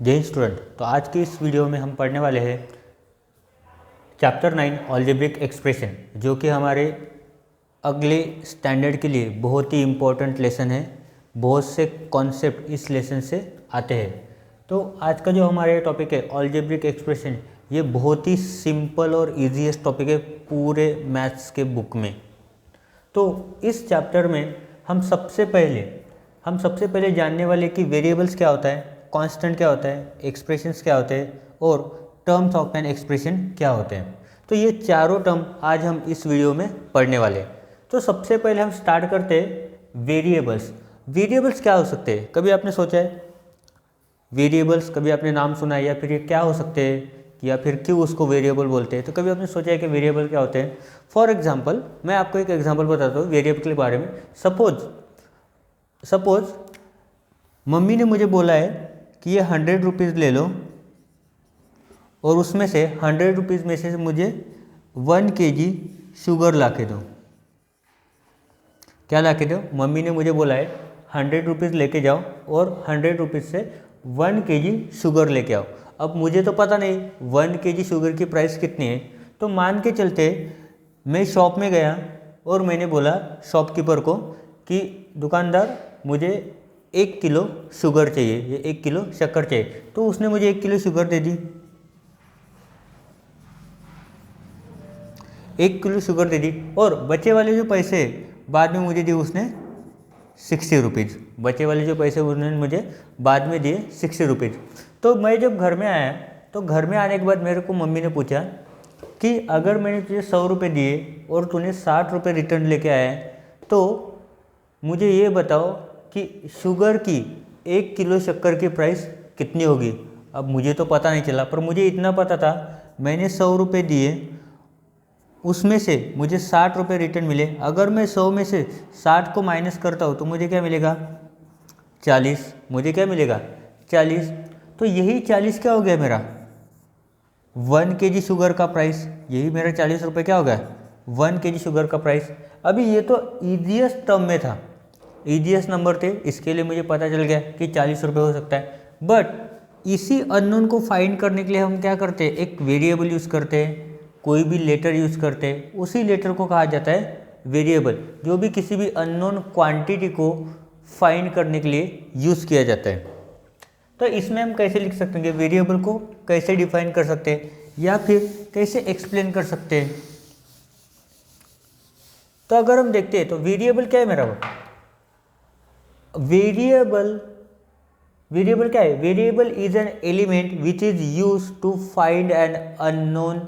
जय हिंद स्टूडेंट। तो आज की इस वीडियो में हम पढ़ने वाले हैं चैप्टर 9 अलजेब्रिक एक्सप्रेशन, जो कि हमारे अगले स्टैंडर्ड के लिए बहुत ही इम्पोर्टेंट लेसन है। बहुत से कॉन्सेप्ट इस लेसन से आते हैं। तो आज का जो हमारे टॉपिक है अलजेब्रिक एक्सप्रेशन, ये बहुत ही सिंपल और ईजीएस्ट टॉपिक है पूरे मैथ्स के बुक में। तो इस चैप्टर में हम सबसे पहले जानने वाले कि वेरिएबल्स क्या होता है, कांस्टेंट क्या होता है, एक्सप्रेशंस क्या होते हैं और टर्म्स ऑफ एन एक्सप्रेशन क्या होते हैं। तो ये चारों टर्म आज हम इस वीडियो में पढ़ने वाले हैं। तो सबसे पहले हम स्टार्ट करते हैं वेरिएबल्स। वेरिएबल्स क्या हो सकते हैं? कभी आपने सोचा है वेरिएबल्स? कभी आपने नाम सुना है या फिर ये क्या हो सकते हैं या फिर क्यों उसको वेरिएबल बोलते हैं? तो कभी आपने सोचा है कि वेरिएबल क्या होते हैं? फॉर एग्जाम्पल मैं आपको एक एग्जाम्पल बताता हूँ वेरिएबल के बारे में। सपोज मम्मी ने मुझे बोला है कि ये 100 रुपीज़ ले लो और उसमें से 100 रुपीज़ में से मुझे 1 kg शुगर ला के दो। क्या ला के दो? मम्मी ने मुझे बोला है 100 रुपीज़ लेके जाओ और 100 रुपीज़ से 1 kg शुगर लेके आओ। अब मुझे तो पता नहीं 1 kg शुगर की प्राइस कितनी है, तो मान के चलते मैं शॉप में गया और मैंने बोला शॉपकीपर को कि दुकानदार मुझे 1 किलो शुगर चाहिए, ये 1 किलो शक्कर चाहिए। तो उसने मुझे 1 किलो शुगर दे दी, 1 किलो शुगर दे दी और बचे वाले जो पैसे बाद में मुझे दिए उसने 60 रुपीज़। बचे वाले जो पैसे उन्होंने मुझे बाद में दिए 60 रुपीज़। तो मैं जब घर में आया तो घर में आने के बाद मेरे को मम्मी ने पूछा कि अगर मैंने तुझे 100 रुपये दिए और तूने 60 रुपये रिटर्न लेके आया तो मुझे ये बताओ कि शुगर की 1 किलो शक्कर की प्राइस कितनी होगी। अब मुझे तो पता नहीं चला, पर मुझे इतना पता था मैंने 100 रुपये दिए, उसमें से मुझे 60 रुपये रिटर्न मिले। अगर मैं 100 में से 60 को माइनस करता हूँ तो मुझे क्या मिलेगा? 40। मुझे क्या मिलेगा? 40। तो यही 40 क्या हो गया मेरा? 1 kg शुगर का प्राइस। यही मेरा 40 रुपये क्या हो गया? 1 kg शुगर का प्राइस। अभी ये तो ईजीएस्ट टर्म में था, ईजीएस्ट नंबर थे, इसके लिए मुझे पता चल गया कि 40 रुपये हो सकता है। बट इसी अननोन को फाइंड करने के लिए हम क्या करते हैं? एक वेरिएबल यूज़ करते हैं, कोई भी लेटर यूज़ करते हैं, उसी लेटर को कहा जाता है वेरिएबल, जो भी किसी भी अननोन क्वांटिटी को फाइंड करने के लिए यूज़ किया जाता है। तो इसमें हम कैसे लिख सकते हैं? वेरिएबल को कैसे डिफाइन कर सकते हैं या फिर कैसे एक्सप्लेन कर सकते हैं? तो अगर हम देखते हैं तो वेरिएबल क्या है मेरा? वेरिएबल क्या है? Variable is an element which is use to find an unknown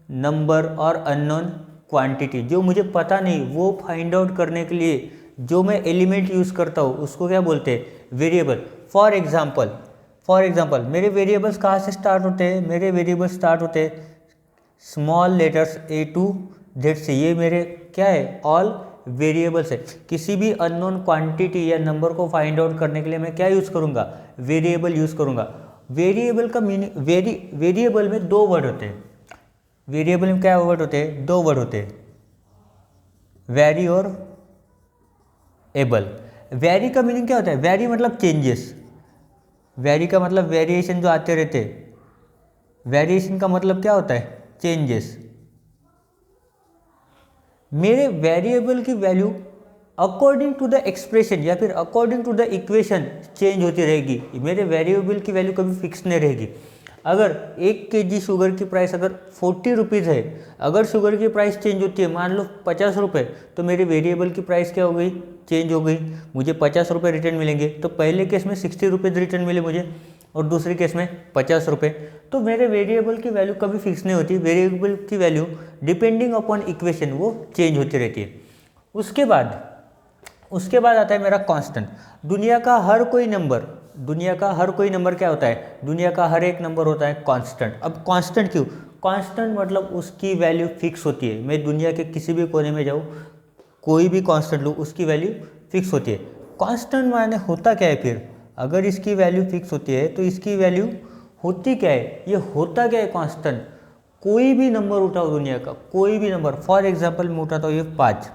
number और अननोन क्वांटिटी। जो मुझे पता नहीं वो फाइंड आउट करने के लिए जो मैं एलिमेंट यूज़ करता हूँ उसको क्या बोलते हैं? वेरिएबल। फॉर एग्जाम्पल मेरे वेरिएबल्स कहाँ से स्टार्ट होते हैं? मेरे वेरिएबल्स स्टार्ट होते हैं small letters A to Z से। ये मेरे क्या है? ऑल वेरिएबल्स है। किसी भी अननोन क्वांटिटी या नंबर को फाइंड आउट करने के लिए मैं क्या यूज़ करूँगा? वेरिएबल यूज़ करूँगा। वेरिएबल का मीनिंग, वेरिएबल में 2 वर्ड होते हैं। वेरिएबल में क्या वर्ड होते हैं? 2 वर्ड होते हैं, वेरी और एबल। वेरी का मीनिंग क्या होता है? वेरी मतलब चेंजेस। वेरी का मतलब वेरिएशन जो आते रहते हैं। वेरिएशन का मतलब क्या होता है? चेंजेस। मेरे वेरिएबल की value according to the expression या फिर according to the equation change होती रहेगी। मेरे वेरिएबल की वैल्यू कभी फिक्स नहीं रहेगी। अगर 1 kg शुगर की प्राइस अगर 40 रुपीज़ है, अगर शुगर की प्राइस चेंज होती है मान लो 50 रुपये, तो मेरे वेरिएबल की प्राइस क्या हो गई? चेंज हो गई। मुझे 50 रुपये रिटर्न मिलेंगे। तो पहले केस में 60 रुपीज़ रिटर्न मिले मुझे और दूसरे केस में 50 रुपये। तो मेरे वेरिएबल की वैल्यू कभी फिक्स नहीं होती। वेरिएबल की वैल्यू डिपेंडिंग अपॉन इक्वेशन वो चेंज होती रहती है। उसके बाद आता है मेरा कांस्टेंट। दुनिया का हर कोई नंबर क्या होता है? दुनिया का हर एक नंबर होता है कांस्टेंट। अब कांस्टेंट क्यों? कांस्टेंट मतलब उसकी वैल्यू फिक्स होती है। मैं दुनिया के किसी भी कोने में जाऊँ, कोई भी कांस्टेंट लूँ, उसकी वैल्यू फिक्स होती है। कांस्टेंट माने होता क्या है फिर? अगर इसकी वैल्यू फिक्स होती है तो इसकी वैल्यू होती क्या है? ये होता क्या है कांस्टेंट? कोई भी नंबर उठाओ दुनिया का, कोई भी नंबर। फॉर एग्जाम्पल मैं उठाता हूँ ये 5।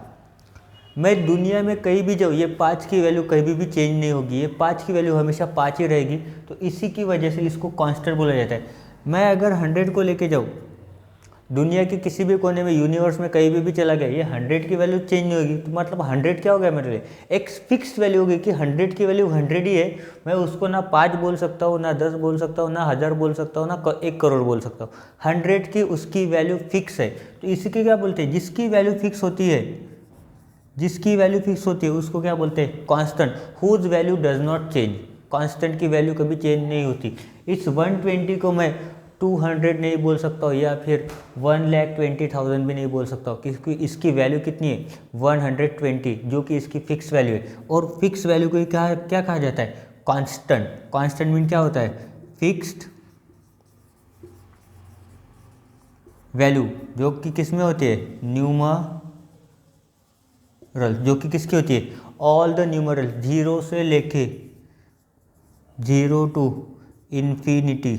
मैं दुनिया में कहीं भी जाऊँ, ये 5 की वैल्यू कहीं भी चेंज नहीं होगी, ये 5 की वैल्यू हमेशा 5 ही रहेगी। तो इसी की वजह से इसको कांस्टेंट बोला जाता है। मैं अगर 100 को लेके जाऊँ दुनिया के किसी भी कोने में, यूनिवर्स में कहीं भी चला गया, ये 100 की वैल्यू चेंज नहीं होगी। तो मतलब 100 क्या हो गया मेरे लिए, एक फिक्स्ड वैल्यू होगी कि 100 की वैल्यू 100 ही है। मैं उसको ना 5 बोल सकता हूँ, ना 10 बोल सकता हूँ, ना 1000 बोल सकता हूँ, ना 1 करोड़ बोल सकता हूँ। 100 की उसकी वैल्यू फिक्स है। तो इसकी क्या बोलते हैं, जिसकी वैल्यू फिक्स होती है, जिसकी वैल्यू फिक्स होती है उसको क्या बोलते हैं, constant. Whose value does not change, constant की वैल्यू कभी चेंज नहीं होती। इस 120 को मैं 200 नहीं बोल सकता हूँ, या फिर 1,20,000 भी नहीं बोल सकता हूँ, क्योंकि इसकी वैल्यू कितनी है, 120, जो कि इसकी फिक्स वैल्यू है। और फिक्स वैल्यू को क्या क्या कहा जाता है, कांस्टेंट। कांस्टेंट मीन क्या होता है, फिक्स्ड वैल्यू, जो कि किस में होती है, न्यूमरल, जो कि किसकी होती है, ऑल द न्यूमरल, 0 से लेके 0 टू इन्फिनिटी।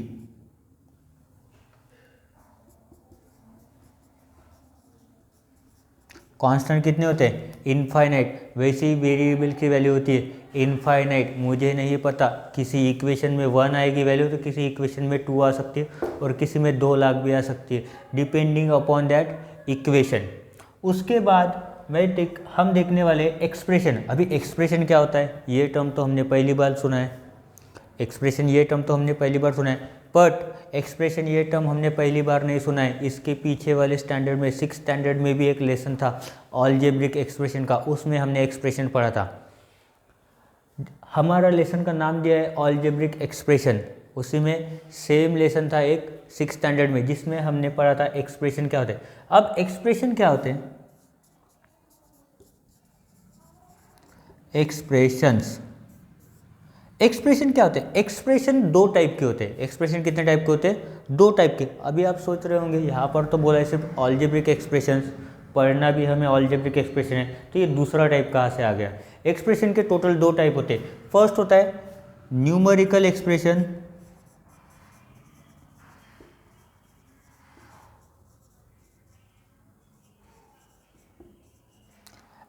कांस्टेंट कितने होते हैं, इनफाइनाइट। वैसे ही वेरिएबल की वैल्यू होती है इनफाइनाइट। मुझे नहीं पता, किसी इक्वेशन में 1 आएगी वैल्यू, तो किसी इक्वेशन में 2 आ सकती है, और किसी में 2 लाख भी आ सकती है, डिपेंडिंग अपॉन दैट इक्वेशन। उसके बाद हम देखने वाले एक्सप्रेशन। अभी एक्सप्रेशन क्या होता है, ये टर्म तो हमने पहली बार सुना है, एक्सप्रेशन ये टर्म तो हमने पहली बार सुना है। बट एक्सप्रेशन ये टर्म हमने पहली बार नहीं सुना है, इसके पीछे वाले स्टैंडर्ड में, 6th स्टैंडर्ड में भी एक लेसन था अलजेब्रिक एक्सप्रेशन का, उसमें हमने एक्सप्रेशन पढ़ा था। हमारा लेसन का नाम दिया है अलजेब्रिक एक्सप्रेशन। उसी में सेम लेसन था एक 6th स्टैंडर्ड में, जिसमें हमने पढ़ा था एक्सप्रेशन क्या होते हैं। अब एक्सप्रेशन क्या होते हैं, एक्सप्रेशंस। एक्सप्रेशन क्या होते हैं, एक्सप्रेशन 2 टाइप के होते हैं। एक्सप्रेशन कितने टाइप के होते हैं, 2 टाइप के। अभी आप सोच रहे होंगे यहाँ पर तो बोला है सिर्फ अलजेब्रिक एक्सप्रेशंस, पढ़ना भी हमें अलजेब्रिक एक्सप्रेशन है, तो ये दूसरा टाइप कहाँ से आ गया। एक्सप्रेशन के टोटल 2 टाइप होते हैं। फर्स्ट होता है न्यूमेरिकल एक्सप्रेशन,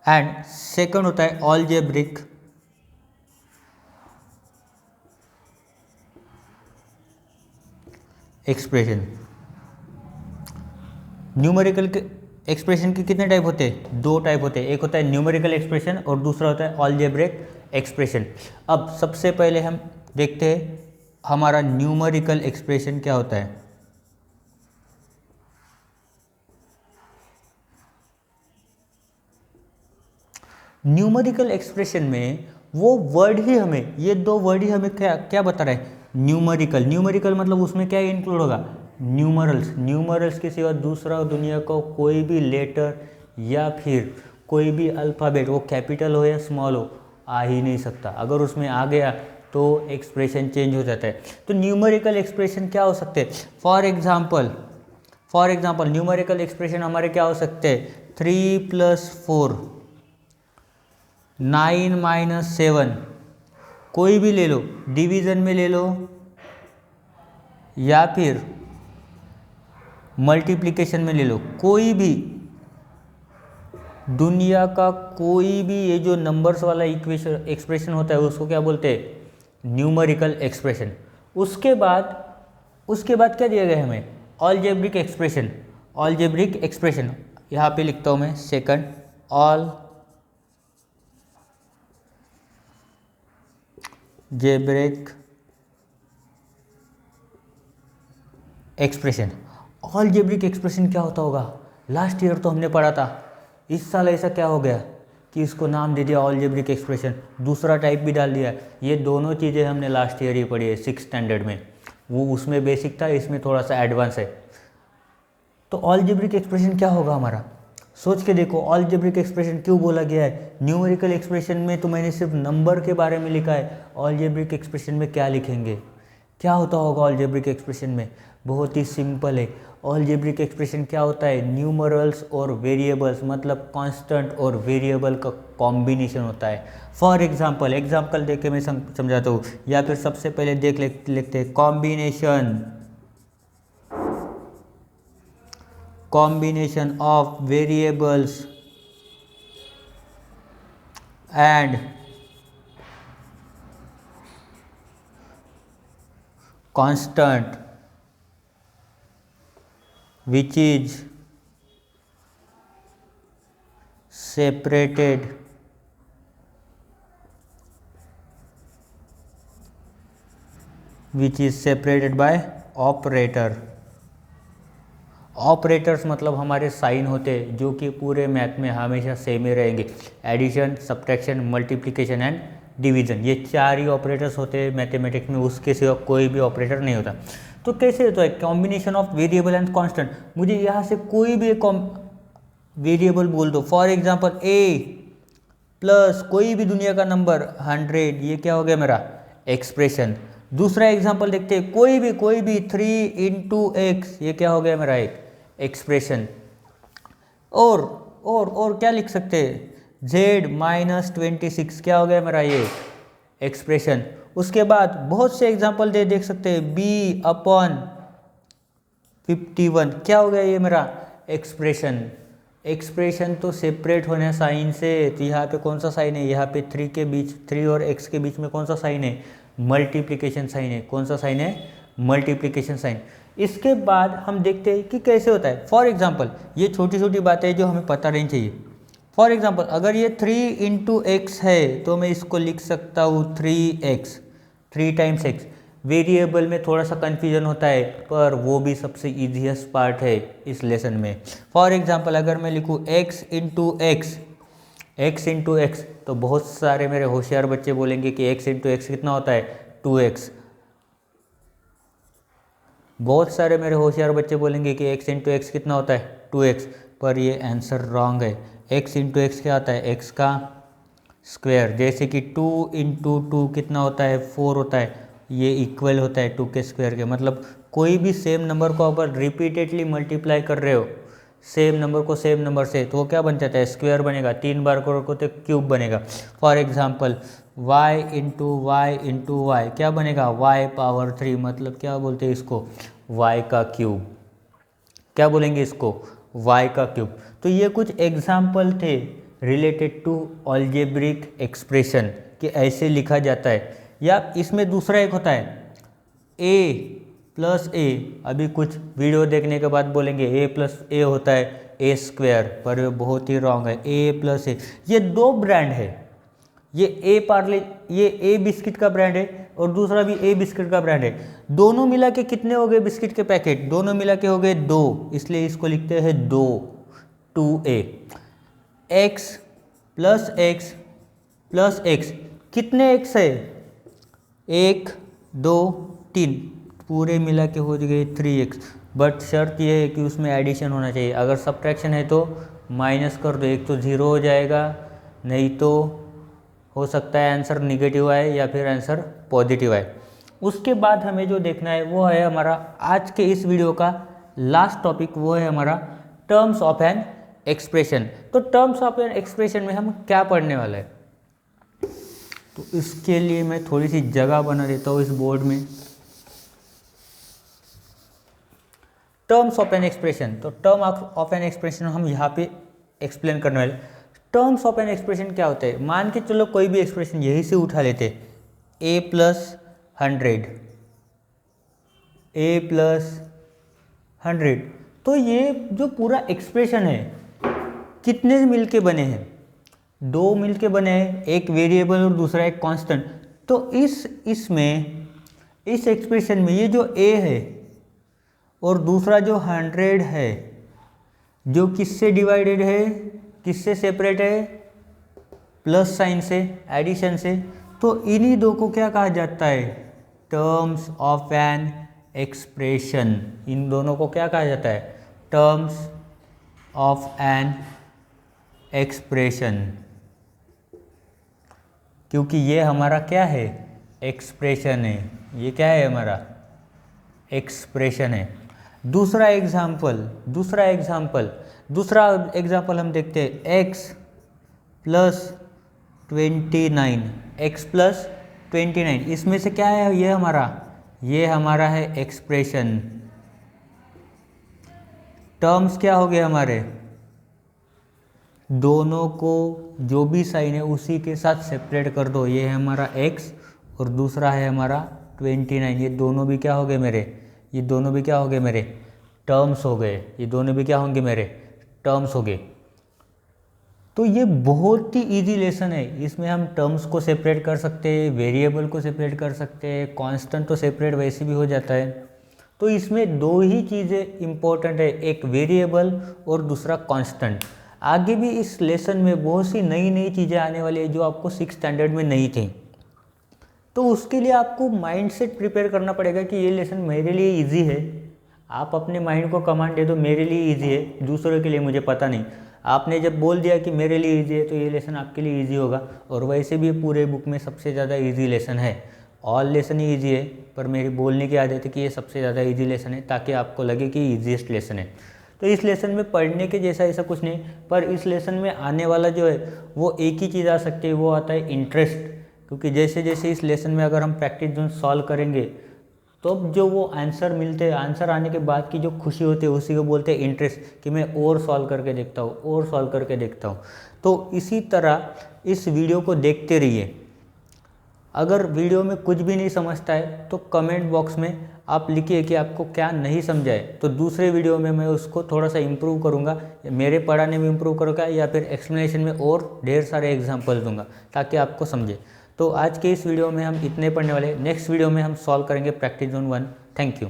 एंड सेकंड होता है अलजेब्रिक एक्सप्रेशन। न्यूमेरिकल के एक्सप्रेशन के कितने टाइप होते हैं, 2 टाइप होते हैं। एक होता है न्यूमेरिकल एक्सप्रेशन और दूसरा होता है अलजेब्रिक एक्सप्रेशन। अब सबसे पहले हम देखते हैं हमारा न्यूमेरिकल एक्सप्रेशन क्या होता है। न्यूमेरिकल एक्सप्रेशन में वो वर्ड ही हमें, ये 2 वर्ड ही हमें क्या क्या बता रहा है, न्यूमेरिकल। न्यूमेरिकल मतलब उसमें क्या इंक्लूड होगा, न्यूमरल्स। न्यूमरल्स के सिवा दूसरा दुनिया को कोई भी लेटर या फिर कोई भी अल्फ़ाबेट, वो कैपिटल हो या स्मॉल हो, आ ही नहीं सकता। अगर उसमें आ गया तो एक्सप्रेशन चेंज हो जाता है। तो न्यूमेरिकल एक्सप्रेशन क्या हो सकते हैं, फॉर एग्जाम्पल न्यूमेरिकल एक्सप्रेशन हमारे क्या हो सकते हैं, 3 + 4, 9 - 7, कोई भी ले लो, डिवीज़न में ले लो या फिर मल्टीप्लिकेशन में ले लो, कोई भी दुनिया का कोई भी ये जो नंबर्स वाला इक्वेशन एक्सप्रेशन होता है उसको क्या बोलते हैं, न्यूमेरिकल एक्सप्रेशन। उसके बाद क्या दिया गया है हमें, अलजेब्रिक एक्सप्रेशन। अलजेब्रिक एक्सप्रेशन यहाँ पे लिखता हूँ मैं, second algebraic expression. Algebraic expression क्या होता होगा, लास्ट ईयर तो हमने पढ़ा था, इस साल ऐसा क्या हो गया कि इसको नाम दे दिया अलजेब्रिक एक्सप्रेशन, दूसरा टाइप भी डाल दिया। ये दोनों चीज़ें हमने लास्ट ईयर ही पढ़ी है 6th स्टैंडर्ड में, वो उसमें बेसिक था, इसमें थोड़ा सा एडवांस है। तो अलजेब्रिक एक्सप्रेशन क्या होगा हमारा, सोच के देखो। अलजेब्रिक एक्सप्रेशन क्यों बोला गया है, न्यूमेरिकल एक्सप्रेशन में तो मैंने सिर्फ नंबर के बारे में लिखा है, अलजेब्रिक एक्सप्रेशन में क्या लिखेंगे, क्या होता होगा अलजेब्रिक एक्सप्रेशन में, बहुत ही सिंपल है। अलजेब्रिक एक्सप्रेशन क्या होता है, न्यूमरल्स और वेरिएबल्स, मतलब कांस्टेंट और वेरिएबल का कॉम्बिनेशन होता है। फॉर एग्जांपल देख के मैं समझाता हूँ, या फिर सबसे पहले लिखते हैं combination of variables and constant which is separated by operator. Operators मतलब हमारे साइन होते हैं जो कि पूरे मैथ में हमेशा सेम ही रहेंगे। Addition, subtraction, multiplication and division, ये 4 ही ऑपरेटर्स होते हैं मैथमेटिक्स में, उसके सिवा कोई भी ऑपरेटर नहीं होता। तो कैसे होता है combination of variable and constant. मुझे यहाँ से कोई भी एक वेरिएबल बोल दो, फॉर एग्जांपल a प्लस कोई भी दुनिया का नंबर 100, ये क्या हो गया मेरा एक्सप्रेशन। दूसरा एग्जांपल देखते हैं, कोई भी 3 इंटू एक्स, ये क्या हो गया मेरा एक एक्सप्रेशन। और क्या लिख सकते हैं, z माइनस 26, क्या हो गया मेरा ये एक्सप्रेशन। उसके बाद बहुत से एग्जांपल देख सकते हैं, b अपॉन 51, क्या हो गया ये मेरा एक्सप्रेशन। एक्सप्रेशन तो सेपरेट होने साइन से, तो यहाँ पे कौन सा साइन है, यहाँ पे 3 और x के बीच में कौन सा साइन है, मल्टीप्लिकेशन साइन है। कौन सा साइन है, मल्टीप्लिकेशन साइन। इसके बाद हम देखते हैं कि कैसे होता है। फॉर एग्जांपल ये छोटी छोटी बातें जो हमें पता रहनी चाहिए। फॉर एग्जांपल अगर ये 3 इंटू एक्स है तो मैं इसको लिख सकता हूँ 3x, 3 टाइम्स x। वेरिएबल में थोड़ा सा कन्फ्यूजन होता है, पर वो भी सबसे ईजीएस्ट पार्ट है इस लेसन में। फॉर एग्जांपल अगर मैं लिखूँ x इंटू एक्स, तो बहुत सारे मेरे होशियार बच्चे बोलेंगे कि x इंटू एक्स कितना होता है 2x। बहुत सारे मेरे होशियार बच्चे बोलेंगे कि x इंटू एक्स कितना होता है 2x, पर ये आंसर रॉन्ग है। x इंटू एक्स क्या होता है, x का स्क्वायर। जैसे कि 2 इंटू 2 कितना होता है 4 होता है, ये इक्वल होता है 2 के स्क्वायर के। मतलब कोई भी सेम नंबर को अगर रिपीटेडली मल्टीप्लाई कर रहे हो सेम नंबर को सेम नंबर से, तो वो क्या बन जाता है, स्क्वायर बनेगा। 3 बार करो तो क्यूब बनेगा। For example y into y क्या बनेगा, y पावर 3, मतलब क्या बोलते हैं इसको, y का क्यूब। क्या बोलेंगे इसको, y का क्यूब। तो ये कुछ एग्जाम्पल थे रिलेटेड टू अलजेब्रिक एक्सप्रेशन कि ऐसे लिखा जाता है। या इसमें दूसरा एक होता है a प्लस ए। अभी कुछ वीडियो देखने के बाद बोलेंगे a प्लस ए होता है ए स्क्वायर, पर ये बहुत ही रॉन्ग है। a प्लस ए, ये 2 ब्रांड है। ये ए बिस्किट का ब्रांड है और दूसरा भी ए बिस्किट का ब्रांड है। दोनों मिला के कितने हो गए बिस्किट के पैकेट, दोनों मिला के हो गए 2, इसलिए इसको लिखते हैं 2a। x प्लस एक्स कितने x है, 1 2 3, पूरे मिला के हो गए 3x। बट शर्त यह है कि उसमें एडिशन होना चाहिए। अगर सब्ट्रैक्शन है तो माइनस कर दो, एक तो 0 हो जाएगा, नहीं तो हो सकता है आंसर निगेटिव आए या फिर आंसर पॉजिटिव आए। उसके बाद हमें जो देखना है वो है हमारा आज के इस वीडियो का लास्ट टॉपिक, वो है हमारा टर्म्स ऑफ एन एक्सप्रेशन। तो टर्म्स ऑफ एन एक्सप्रेशन में हम क्या पढ़ने वाला है, तो इसके लिए मैं थोड़ी सी जगह बना देता हूँ इस बोर्ड में। टर्म्स ऑफ एन एक्सप्रेशन, तो टर्म ऑफ एन एक्सप्रेशन हम यहाँ पे एक्सप्लेन करने वाले। टर्म्स ऑफ एन एक्सप्रेशन क्या होते हैं, मान के चलो कोई भी एक्सप्रेशन यही से उठा लेते, a प्लस 100, तो ये जो पूरा एक्सप्रेशन है कितने मिलके बने हैं, 2 मिलके बने हैं, एक वेरिएबल और दूसरा एक कांस्टेंट। तो इस एक्सप्रेशन में ये जो a है और दूसरा जो 100 है, जो किससे डिवाइडेड है, किससे सेपरेट है, प्लस साइन से, एडिशन से। तो इन्हीं दो को क्या कहा जाता है, टर्म्स ऑफ एन एक्सप्रेशन। इन दोनों को क्या कहा जाता है, टर्म्स ऑफ एन एक्सप्रेशन, क्योंकि ये हमारा क्या है, एक्सप्रेशन है। ये क्या है, हमारा एक्सप्रेशन है। दूसरा एग्जाम्पल हम देखते हैं, x प्लस 29, इसमें से क्या है, ये हमारा है एक्सप्रेशन। टर्म्स क्या हो गए हमारे, दोनों को जो भी साइन है उसी के साथ सेपरेट कर दो। ये है हमारा x और दूसरा है हमारा 29। ये दोनों भी क्या हो गए मेरे, ये दोनों भी क्या हो गए मेरे, टर्म्स हो गए। ये दोनों भी क्या होंगे मेरे, टर्म्स हो गए। तो ये बहुत ही इजी लेसन है। इसमें हम टर्म्स को सेपरेट कर सकते हैं, वेरिएबल को सेपरेट कर सकते हैं, कांस्टेंट तो सेपरेट वैसे भी हो जाता है। तो इसमें दो ही चीज़ें इम्पोर्टेंट है, एक वेरिएबल और दूसरा कांस्टेंट। आगे भी इस लेसन में बहुत सी नई नई चीज़ें आने वाली है जो आपको 6th स्टैंडर्ड में नहीं थी। तो उसके लिए आपको माइंड सेट प्रिपेयर करना पड़ेगा कि ये लेसन मेरे लिए ईजी है। आप अपने माइंड को कमांड दे दो मेरे लिए ईजी है, दूसरों के लिए मुझे पता नहीं। आपने जब बोल दिया कि मेरे लिए ईजी है तो ये लेसन आपके लिए ईजी होगा। और वैसे भी पूरे बुक में सबसे ज़्यादा ईजी लेसन है। ऑल लेसन ही ईजी है, पर मेरी बोलने की आदत है कि ये सबसे ज़्यादा ईजी लेसन है ताकि आपको लगे कि ईजीएस्ट लेसन है। तो इस लेसन में पढ़ने के जैसा ऐसा कुछ नहीं, पर इस लेसन में आने वाला जो है वो एक ही चीज़ आ सकती है, वो आता है इंटरेस्ट। क्योंकि जैसे जैसे इस लेसन में अगर हम प्रैक्टिस जोन सॉल्व करेंगे तो जो वो आंसर मिलते हैं, आंसर आने के बाद की जो खुशी होती है उसी को बोलते हैं इंटरेस्ट, कि मैं और सॉल्व करके देखता हूँ और सॉल्व करके देखता हूँ। तो इसी तरह इस वीडियो को देखते रहिए। अगर वीडियो में कुछ भी नहीं समझता है तो कमेंट बॉक्स में आप लिखिए कि आपको क्या नहीं समझा है, तो दूसरे वीडियो में मैं उसको थोड़ा सा इम्प्रूव करूँगा, मेरे पढ़ाने में इम्प्रूव करूँगा या फिर एक्सप्लेनेशन में और ढेर सारे एग्जाम्पल दूंगा ताकि आपको समझे। तो आज के इस वीडियो में हम इतने पढ़ने वाले, नेक्स्ट वीडियो में हम सॉल्व करेंगे प्रैक्टिस जोन 1। Thank you.